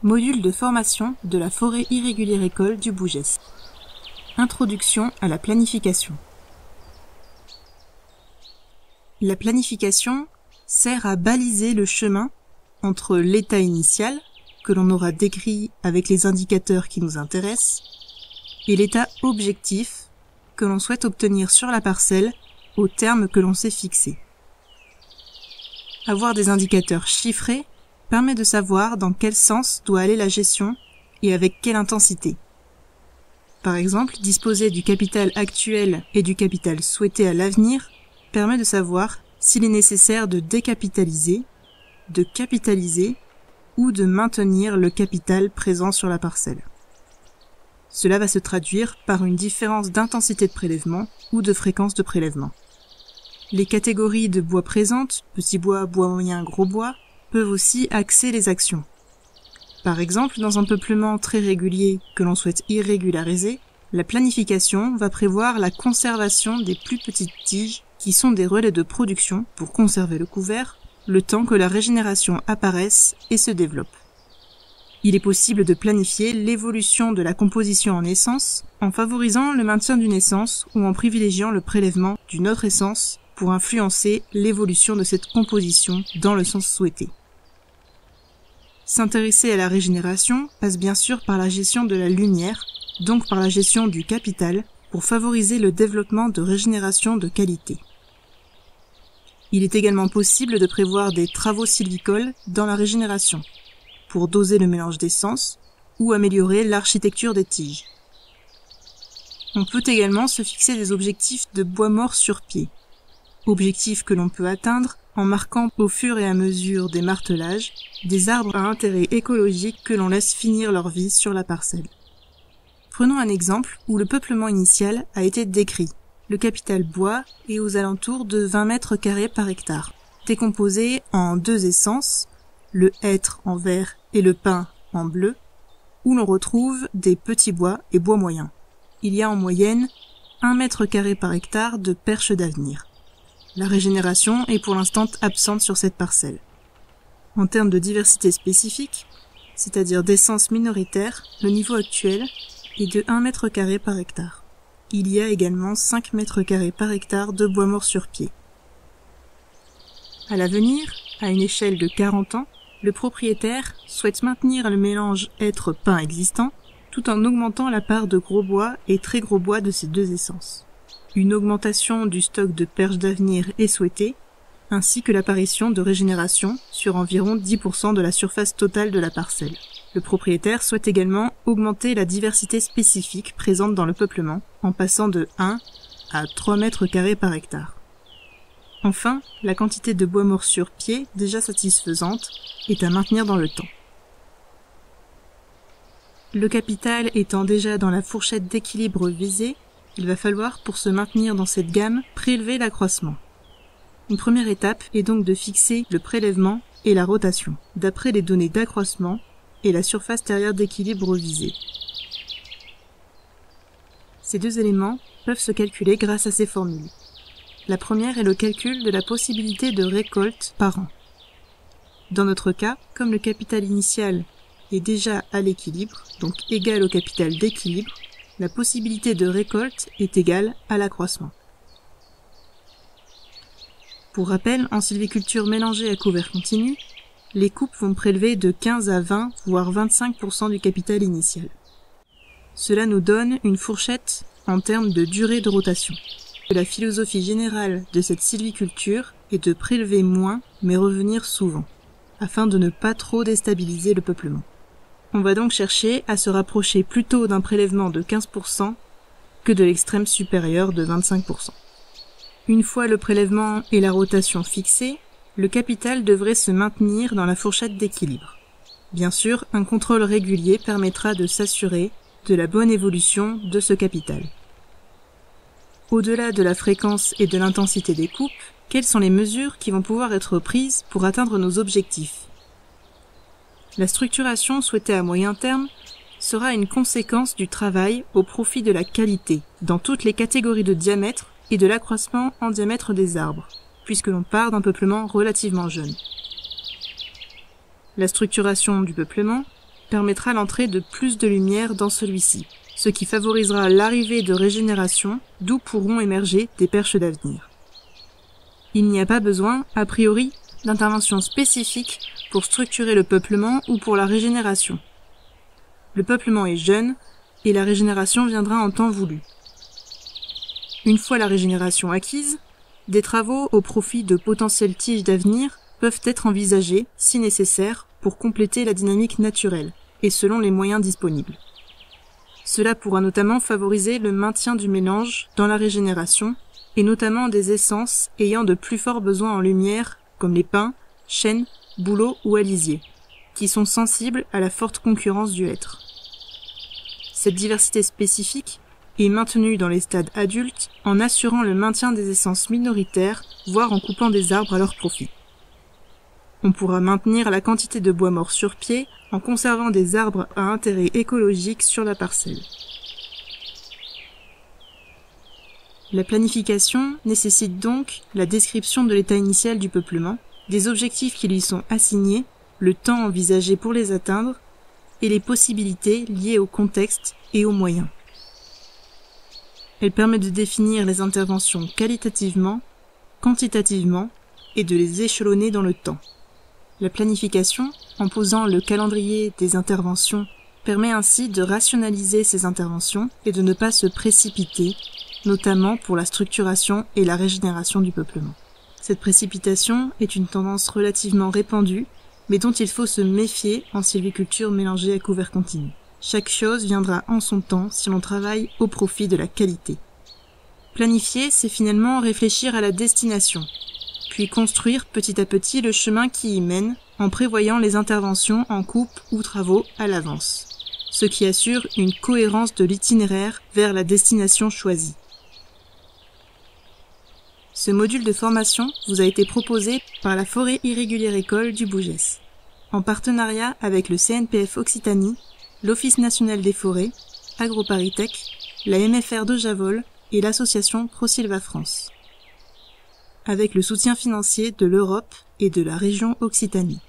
Module de formation de la forêt irrégulière école du Bougès. Introduction à la planification. La planification sert à baliser le chemin entre l'état initial, que l'on aura décrit avec les indicateurs qui nous intéressent, et l'état objectif que l'on souhaite obtenir sur la parcelle au terme que l'on s'est fixé. Avoir des indicateurs chiffrés permet de savoir dans quel sens doit aller la gestion et avec quelle intensité. Par exemple, disposer du capital actuel et du capital souhaité à l'avenir permet de savoir s'il est nécessaire de décapitaliser, de capitaliser ou de maintenir le capital présent sur la parcelle. Cela va se traduire par une différence d'intensité de prélèvement ou de fréquence de prélèvement. Les catégories de bois présentes, petit bois, bois moyen, gros bois, peuvent aussi axer les actions. Par exemple, dans un peuplement très régulier que l'on souhaite irrégulariser, la planification va prévoir la conservation des plus petites tiges qui sont des relais de production pour conserver le couvert, le temps que la régénération apparaisse et se développe. Il est possible de planifier l'évolution de la composition en essence en favorisant le maintien d'une essence ou en privilégiant le prélèvement d'une autre essence pour influencer l'évolution de cette composition dans le sens souhaité. S'intéresser à la régénération passe bien sûr par la gestion de la lumière, donc par la gestion du capital, pour favoriser le développement de régénération de qualité. Il est également possible de prévoir des travaux sylvicoles dans la régénération, pour doser le mélange d'essence ou améliorer l'architecture des tiges. On peut également se fixer des objectifs de bois mort sur pied, objectifs que l'on peut atteindre en marquant au fur et à mesure des martelages des arbres à intérêt écologique que l'on laisse finir leur vie sur la parcelle. Prenons un exemple où le peuplement initial a été décrit. Le capital bois est aux alentours de 20 mètres carrés par hectare, décomposé en deux essences, le hêtre en vert et le pin en bleu, où l'on retrouve des petits bois et bois moyens. Il y a en moyenne 1 mètre carré par hectare de perche d'avenir. La régénération est pour l'instant absente sur cette parcelle. En termes de diversité spécifique, c'est-à-dire d'essence minoritaire, le niveau actuel est de 1 mètre carré par hectare. Il y a également 5 mètres carrés par hectare de bois mort sur pied. À l'avenir, à une échelle de 40 ans, le propriétaire souhaite maintenir le mélange hêtre-pin existant tout en augmentant la part de gros bois et très gros bois de ces deux essences. Une augmentation du stock de perche d'avenir est souhaitée, ainsi que l'apparition de régénération sur environ 10% de la surface totale de la parcelle. Le propriétaire souhaite également augmenter la diversité spécifique présente dans le peuplement, en passant de 1 à 3 mètres carrés par hectare. Enfin, la quantité de bois mort sur pied, déjà satisfaisante, est à maintenir dans le temps. Le capital étant déjà dans la fourchette d'équilibre visée, il va falloir, pour se maintenir dans cette gamme, prélever l'accroissement. Une première étape est donc de fixer le prélèvement et la rotation, d'après les données d'accroissement et la surface terrière d'équilibre visée. Ces deux éléments peuvent se calculer grâce à ces formules. La première est le calcul de la possibilité de récolte par an. Dans notre cas, comme le capital initial est déjà à l'équilibre, donc égal au capital d'équilibre, la possibilité de récolte est égale à l'accroissement. Pour rappel, en sylviculture mélangée à couvert continu, les coupes vont prélever de 15 à 20, voire 25% du capital initial. Cela nous donne une fourchette en termes de durée de rotation. La philosophie générale de cette sylviculture est de prélever moins, mais revenir souvent, afin de ne pas trop déstabiliser le peuplement. On va donc chercher à se rapprocher plutôt d'un prélèvement de 15% que de l'extrême supérieur de 25%. Une fois le prélèvement et la rotation fixés, le capital devrait se maintenir dans la fourchette d'équilibre. Bien sûr, un contrôle régulier permettra de s'assurer de la bonne évolution de ce capital. Au-delà de la fréquence et de l'intensité des coupes, quelles sont les mesures qui vont pouvoir être prises pour atteindre nos objectifs ? La structuration souhaitée à moyen terme sera une conséquence du travail au profit de la qualité dans toutes les catégories de diamètre et de l'accroissement en diamètre des arbres, puisque l'on part d'un peuplement relativement jeune. La structuration du peuplement permettra l'entrée de plus de lumière dans celui-ci, ce qui favorisera l'arrivée de régénération, d'où pourront émerger des perches d'avenir. Il n'y a pas besoin, a priori, d'intervention spécifique pour structurer le peuplement ou pour la régénération. Le peuplement est jeune, et la régénération viendra en temps voulu. Une fois la régénération acquise, des travaux au profit de potentielles tiges d'avenir peuvent être envisagés, si nécessaire, pour compléter la dynamique naturelle, et selon les moyens disponibles. Cela pourra notamment favoriser le maintien du mélange dans la régénération, et notamment des essences ayant de plus forts besoins en lumière, comme les pins, chênes, bouleaux ou alisiers, qui sont sensibles à la forte concurrence du hêtre. Cette diversité spécifique est maintenue dans les stades adultes en assurant le maintien des essences minoritaires, voire en coupant des arbres à leur profit. On pourra maintenir la quantité de bois mort sur pied en conservant des arbres à intérêt écologique sur la parcelle. La planification nécessite donc la description de l'état initial du peuplement, des objectifs qui lui sont assignés, le temps envisagé pour les atteindre, et les possibilités liées au contexte et aux moyens. Elle permet de définir les interventions qualitativement, quantitativement, et de les échelonner dans le temps. La planification, en posant le calendrier des interventions, permet ainsi de rationaliser ces interventions et de ne pas se précipiter, notamment pour la structuration et la régénération du peuplement. Cette précipitation est une tendance relativement répandue, mais dont il faut se méfier en sylviculture mélangée à couvert continu. Chaque chose viendra en son temps si l'on travaille au profit de la qualité. Planifier, c'est finalement réfléchir à la destination, puis construire petit à petit le chemin qui y mène en prévoyant les interventions en coupe ou travaux à l'avance, ce qui assure une cohérence de l'itinéraire vers la destination choisie. Ce module de formation vous a été proposé par la Forêt Irrégulière École du Bougès, en partenariat avec le CNPF Occitanie, l'Office national des forêts, AgroParisTech, la MFR de Javol et l'association ProSylva France, avec le soutien financier de l'Europe et de la région Occitanie.